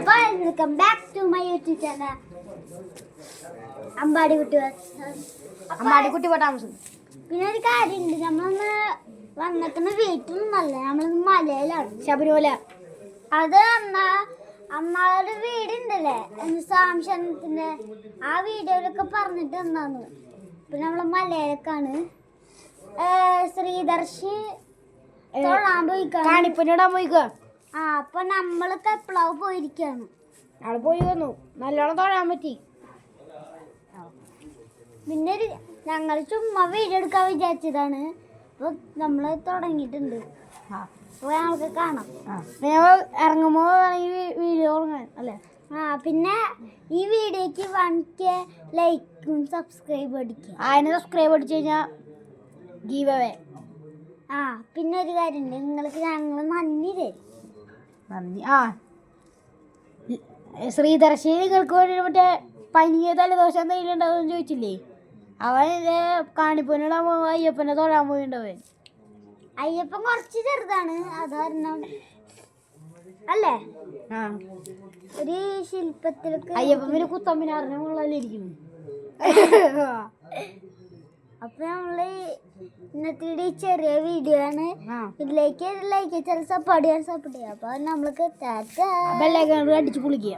Welcome back to my YouTube channel Ambadikutty താമസം. പിന്നെ ഒരു കാര്യമുണ്ട്, നമ്മളൊന്ന് വന്നിക്കുന്ന വീട്ടിലൊന്നല്ല, നമ്മളൊന്ന് മലയിലാണ്, ശബരിമല. അത് അമ്മാരുടെ വീടുണ്ടല്ലേ സാംശനത്തിന്റെ ആ വീഡിയോയിലൊക്കെ പറഞ്ഞിട്ട് എന്നാന്ന്. പിന്നെ നമ്മള് മലയിലേക്കാണ്. ശ്രീദർശി തൊഴാൻ പോയിക്കാണിപ്പിനിടാൻ അപ്പൊ നമ്മളൊക്കെ എപ്പോഴാവ് പോയിരിക്കാണ്. അവിടെ പോയി വന്നു, നല്ലോണം തൊഴാൻ പറ്റി. പിന്നെ ഞങ്ങൾ ചുമ്മാ വീഡിയോ എടുക്കാൻ വിചാരിച്ചതാണ്. അപ്പൊ നമ്മള് തുടങ്ങിയിട്ടുണ്ട്. അപ്പൊ ഞങ്ങൾക്ക് കാണാം. ഇറങ്ങുമ്പോ വീഡിയോ തുടങ്ങാൻ അല്ലേ. പിന്നെ ഈ വീഡിയോക്ക് 1K ലൈക്കും സബ്സ്ക്രൈബ് അടിക്കുക. അതിന് സബ്സ്ക്രൈബ് അടിച്ചു കഴിഞ്ഞാൽ ഗീവ് അവേ. പിന്നെ ഒരു കാര്യമുണ്ട്, നിങ്ങൾക്ക് ഞങ്ങൾ നന്ദി തരും. നന്ദി. ശ്രീദർശി നിങ്ങൾക്ക് വേണ്ടി മറ്റേ പനിയ തലദോഷം എന്തെങ്കിലും ഉണ്ടാവുമെന്ന് ചോദിച്ചില്ലേ? അവൻ കാണിപ്പനിടാൻ അയ്യപ്പനെ തൊഴാൻ പോയിണ്ടവൻ. അയ്യപ്പൻ കുറച്ച് ചെറുതാണ്, അത് കാരണം അല്ലേ. ഒരു ശില്പത്തിലേക്ക് അയ്യപ്പൻ പിന്നെ കുത്തമ്പിനാറിനെ മുകളിലിരിക്കുന്നു. അപ്പൊ നമ്മള് ഇന്നത്തെ ചെറിയ വീഡിയോ ആണ്. ഇതിലേക്ക് ലൈക്ക് സപ്പോർട്ട് ചെയ്യാൻ. അപ്പൊ നമ്മൾക്ക് ബെല്ലൈക്കൺ അടിച്ചു പൊളിക്കുക.